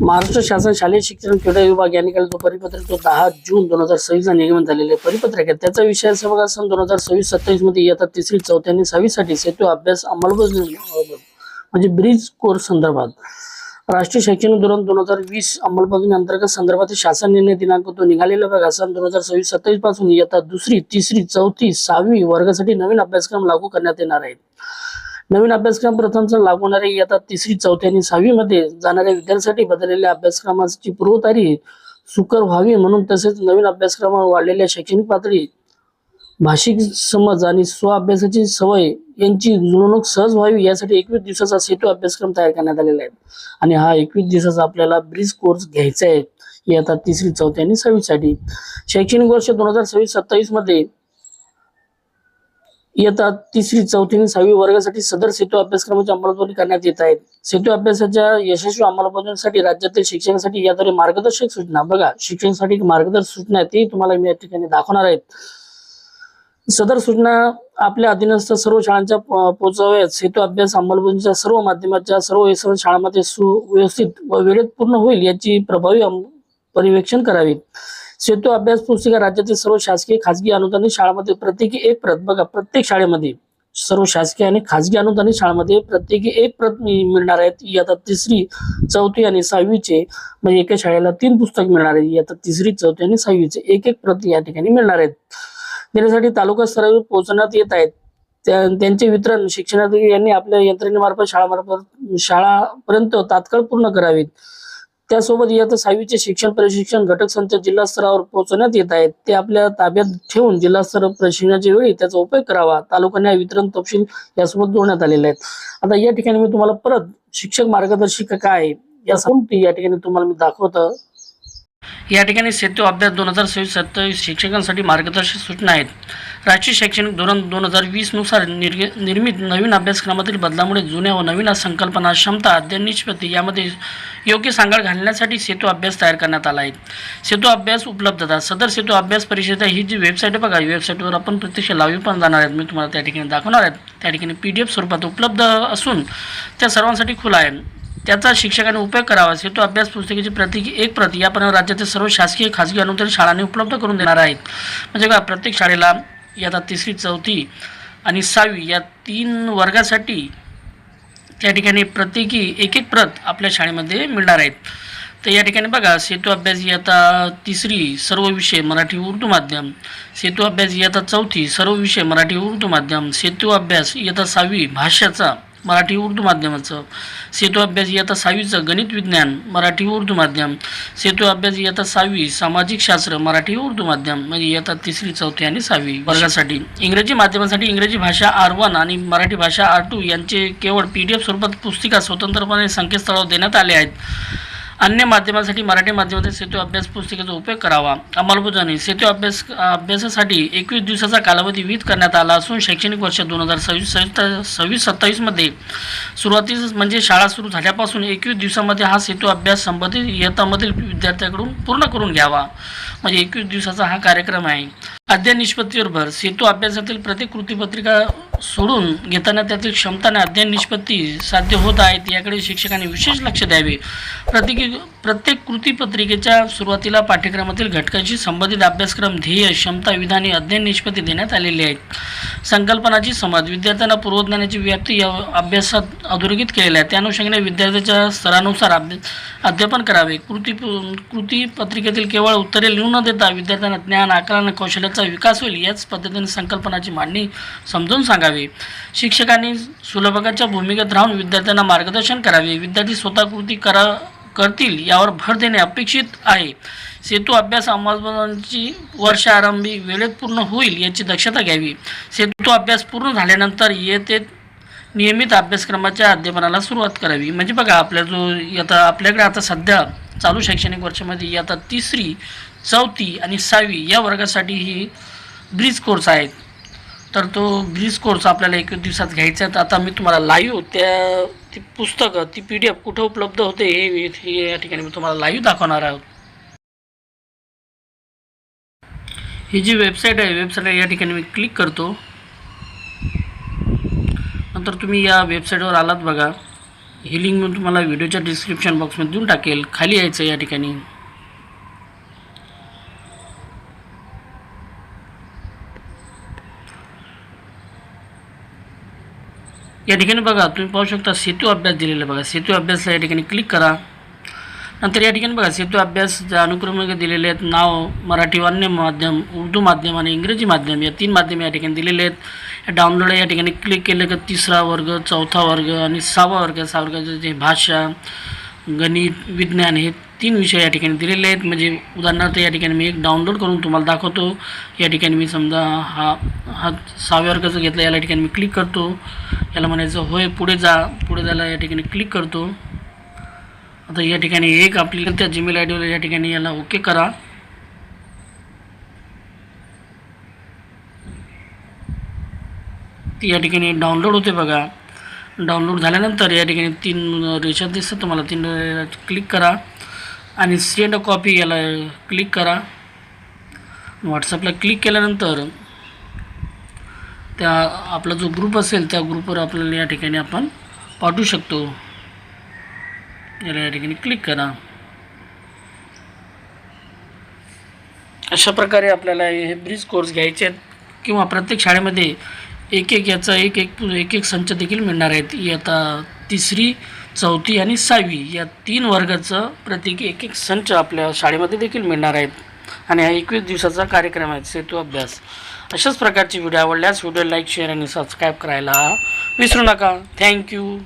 महाराष्ट्र शासन शालेय शिक्षण क्रीडा विभाग यांनी काल जो परिपत्रक जो 10 जून 2026 निर्गमन झालेले परिपत्रक आहे त्याचा विषय असा बघा, सन 2026-27 मध्ये इयत्ता तिसरी, चौथी आणि 6वी साठी सेतू अभ्यास अंमलबजावणी म्हणजे ब्रिज कोर्स संदर्भात राष्ट्रीय शैक्षणिक धोरण 2020 अंमलबजावणी अंतर्गत संदर्भात शासन निर्णय दिनांक तो निघालेला बघा, सन 2026-27 पासून इयत्ता दुसरी, तिसरी, चौथी, 6वी वर्गासाठी नवीन अभ्यासक्रम लागू करण्यात येणार आहेत. नवीन अभ्यासक्रम प्रथमचा लागू होणारे इयत्ता तिसरी, चौथी आणि 6वी मध्ये जाणाऱ्या विद्यार्थ्यांसाठी बदललेल्या अभ्यासक्रमाची पूर्वतयारी सुकर व्हावी म्हणून, तसेच नवीन अभ्यासक्रमावर वाढलेल्या शैक्षणिक पातळी, भाषिक समज आणि स्व अभ्यासाची सवय यांची जुळवणूक सहज व्हावी यासाठी 21 दिवसाचा सेतू अभ्यासक्रम तयार करण्यात आलेला आहे. आणि हा 21 दिवसाचा आपल्याला ब्रिज कोर्स घ्यायचा आहे इयत्ता तिसरी, चौथी आणि 6वी साठी. शैक्षणिक वर्ष 2026-27 मध्ये इयत्ता तिसरी, चौथी आणि 6वी वर्गासाठी सदर सेतू अभ्यासक्रमाची अंमलबजावणी करण्यात येत आहे. सेतू अभ्यासाच्या यशस्वी अंमलबजावणीसाठी राज्यातील शिक्षणासाठी याद्वारे मार्गदर्शक सूचना बघा, शिक्षणासाठी मार्गदर्शक सूचना आहे ती तुम्हाला मी या ठिकाणी दाखवणार आहेत. सदर सूचना आपल्या अधीनस्थ सर्व शाळांच्या पोहोचाव्यात. सेतू अभ्यास अंमलबजावणीच्या सर्व माध्यमाच्या सर्व शाळांमध्ये सुव्यवस्थित व वेळेत पूर्ण होईल याची प्रभावी पर्यवेक्षण करावे. सेतू अभ्यास पुस्तिका राज्यातील सर्व शासकीय, खाजगी, अनुदानित शाळांमध्ये प्रत्येकी एक प्रत बघा, प्रत्येक शाळेमध्ये सर्व शासकीय आणि खाजगी अनुदानित शाळांमध्ये प्रत्येकी एक प्रत मिळणार आहेत. इयत्ता तिसरी, चौथी आणि 6वीचे म्हणजे एका शाळेला 3 पुस्तक मिळणार आहेत. इयत्ता तिसरी, चौथी आणि 6वीचे एक एक प्रत या ठिकाणी मिळणार आहेत. देण्यासाठी तालुका स्तरावर पोहोचवण्यात येत आहेत. त्यांचे वितरण शिक्षणाधिकारी यांनी आपल्या यंत्रणेमार्फत शाळापर्यंत तात्काळ पूर्ण करावेत. त्यासोबत इयत्ता 6वीचे शिक्षण प्रशिक्षण घटक संच जिल्हा स्तरावर पोहोचवण्यात येत आहेत. ते आपल्या ताब्यात ठेवून जिल्हा स्तर प्रशिक्षणाच्या वेळी त्याचा उपयोग करावा. तालुक्यांना वितरण तपशील यासोबत जोडण्यात आलेले आहेत. आता या ठिकाणी मी तुम्हाला परत शिक्षक मार्गदर्शिका काय या या ठिकाणी तुम्हाला मी दाखवतो. या ठिकाणी सेतू अभ्यास 2026-27 शिक्षकांसाठी मार्गदर्शक सूचना आहेत. राष्ट्रीय शैक्षणिक धोरण 2020 नुसार निर्मित नवीन अभ्यासक्रमातील बदलामुळे जुन्या व नवीन संकल्पना, क्षमता, अध्ययन निष्पत्ती यामध्ये योग्य सांगड घालण्यासाठी सेतू अभ्यास तयार करण्यात आला आहे. सेतू अभ्यास उपलब्धता सदर सेतू अभ्यास परिषदा ही जी वेबसाईट आहे बघा, वेबसाईटवर आपण प्रत्यक्ष लाईव्ह पण जाणार आहेत. मी तुम्हाला त्या ठिकाणी दाखवणार आहेत. त्या ठिकाणी PDF स्वरूपात उपलब्ध असून त्या सर्वांसाठी खुला आहे. त्याचा शिक्षकांनी उपयोग करावा. सेतू अभ्यास पुस्तिकेची प्रत्येकी एक प्रत यापर्यंत राज्यातील सर्व शासकीय, खाजगी, अनुदानित शाळांनी उपलब्ध करून देणार आहेत. म्हणजे का प्रत्येक शाळेला इयत्ता तिसरी, चौथी आणि 6वी या 3 वर्गासाठी त्या ठिकाणी प्रत्येकी एक एक प्रत आपल्या शाळेमध्ये मिळणार आहेत. तर या ठिकाणी बघा, सेतू अभ्यास इयत्ता तिसरी सर्व विषय मराठी उर्दू माध्यम, सेतू अभ्यास इयत्ता चौथी सर्व विषय मराठी उर्दू माध्यम, सेतू अभ्यास इयत्ता 6वी भाषेचा मराठी उर्दू माध्यमाचं, सेतू अभ्यास इयत्ता 6वीचं गणित विज्ञान मराठी उर्दू माध्यम, सेतू अभ्यास इयत्ता 6वी सामाजिक शास्त्र मराठी उर्दू माध्यम म्हणजे इयत्ता तिसरी, चौथी आणि 6वी वर्गासाठी. इंग्रजी माध्यमासाठी इंग्रजी भाषा R1 आणि मराठी भाषा R2 यांचे केवळ PDF स्वरूपात पुस्तिका स्वतंत्रपणे संकेतस्थळावर देण्यात आले आहेत. अन्य माध्यमांसाठी मराठी माध्यमातील सेतू अभ्यास पुस्तिकेचा उपयोग करावा. अंमलबजावणी सेतू अभ्यासासाठी 21 दिवसाचा कालावधी विहित करण्यात आला असून शैक्षणिक वर्ष 2026-27 मध्ये सुरुवातीस म्हणजे शाळा सुरू झाल्यापासून 21 दिवसामध्ये हा सेतू अभ्यास संबंधित इयत्तामधील विद्यार्थ्यांकडून पूर्ण करून घ्यावा. म्हणजे 21 दिवसाचा हा कार्यक्रम आहे. अध्ययन निष्पत्तीवर भर सेतू अभ्यासातील प्रत्येक कृतीपत्रिका सोडून घेताना त्यातील क्षमताने अध्ययन निष्पत्ती साध्य होत आहेत याकडे शिक्षकांनी विशेष लक्ष द्यावे. प्रत्येक कृतीपत्रिकेच्या सुरुवातीला पाठ्यक्रमातील घटकांशी संबंधित अभ्यासक्रम, ध्येय, क्षमता, विधाने, अध्ययन निष्पत्ती देण्यात आलेली आहेत. संकल्पनाची समज विद्यार्थ्यांना पूर्वज्ञानाची व्याप्ती या अभ्यासात अधोरेखित केलेल्या आहे. त्या अनुषंगाने विद्यार्थ्याच्या स्तरानुसार अध्यापन करावे. कृतीपत्रिकेतील केवळ उत्तरे लिहून न देता विद्यार्थ्यांना ज्ञान, आकलन, कौशल्याचा विकास होईल याच पद्धतीने संकल्पनाची मांडणी समजून सांगावी. शिक्षकांनी सुलभकाच्या भूमिकेत राहून विद्यार्थ्यांना मार्गदर्शन करावे. विद्यार्थी स्वतः कृती करतील यावर भर देणे अपेक्षित आहे. सेतू अभ्यास अंमलबजावणीची वर्षारंभी वेळेत पूर्ण होईल याची दक्षता घ्यावी. सेतू अभ्यास पूर्ण झाल्यानंतर येथे नियमित अभ्यासक्रमाच्या अध्यापनाला सुरुवात करावी. म्हणजे बघा, आपल्याकडे आता सध्या चालू शैक्षणिक वर्षामध्ये इयत्ता तिसरी, चौथी आणि 6वी या वर्गासाठी ही ब्रिज कोर्स आहेत. तर तो ब्रिज कोर्स आपल्याला 21 दिवसात घ्यायचा आहे. आता मी तुम्हाला लाईव्ह ती पुस्तकं, ती PDF कुठं उपलब्ध होते हे या ठिकाणी मी तुम्हाला लाईव्ह दाखवणार आहोत. ही जी वेबसाईट आहे, वेबसाईट या ठिकाणी मी क्लिक करतो. नंतर तुम्ही या वेबसाईटवर आलात बघा. ही लिंक मी तुम्हाला व्हिडिओच्या डिस्क्रिप्शन बॉक्समध्ये देऊन टाकेल. खाली यायचं या ठिकाणी. या ठिकाणी बघा तुम्ही पाहू शकता सेतू अभ्यास दिलेला आहे. बघा सेतू अभ्यासला या ठिकाणी क्लिक करा. नंतर या ठिकाणी बघा सेतू अभ्यास अनुक्रमांक दिलेले आहेत. नाव मराठी वाङ्मय माध्यम, उर्दू माध्यम आणि इंग्रजी माध्यम या 3 माध्यम या ठिकाणी दिलेले आहेत. डाउनलोड या ठिकाणी क्लिक केलं की 3रा वर्ग, 4था वर्ग आणि 6वा वर्ग, 6 वर्गाचे जे भाषा, गणित, विज्ञान हे 3 विषय या ठिकाणी दिलेले आहेत. म्हणजे उदाहरणार्थ या ठिकाणी मी एक डाउनलोड करून तुम्हाला दाखवतो. या ठिकाणी मी समजा हा 6व्या वर्गाचं घेतलं, याला ठिकाणी मी क्लिक करतो. याला म्हणायचं होय पुढे जा. पुढे जायला या ठिकाणी क्लिक करतो. आता या ठिकाणी एक आपली त्या जीमेल आय डीवर या ठिकाणी याला ओके करा. ती या ठिकाणी डाउनलोड होते बघा. डाउनलोड झाल्यानंतर या ठिकाणी 3 रेषा दिसतात तुम्हाला. 3 क्लिक करा आणि सेंड अ कॉपी याला क्लिक करा. व्हॉट्सअपला क्लिक केल्यानंतर त्या आपला जो ग्रुप असेल त्या ग्रुपवर आपल्याला या ठिकाणी आपण पाठवू शकतो. याला या ठिकाणी क्लिक करा. अशा प्रकारे आपल्याला हे ब्रिज कोर्स घ्यायचे आहेत किंवा प्रत्येक शाळेमध्ये एक याचा एक संच देखील मिळणार आहेत. इयत्ता 3री, 4थी आणि 6वी या 3 वर्गाचं प्रत्येकी एक संच आपल्या शाळेमध्ये देखील मिळणार आहेत. आणि हा 21 दिवसाचा कार्यक्रम आहे सेतू अभ्यास. अशाच प्रकारचे व्हिडिओ आवडल्यास व्हिडिओ लाईक, शेअर आणि सबस्क्राईब करायला विसरू नका. थँक्यू.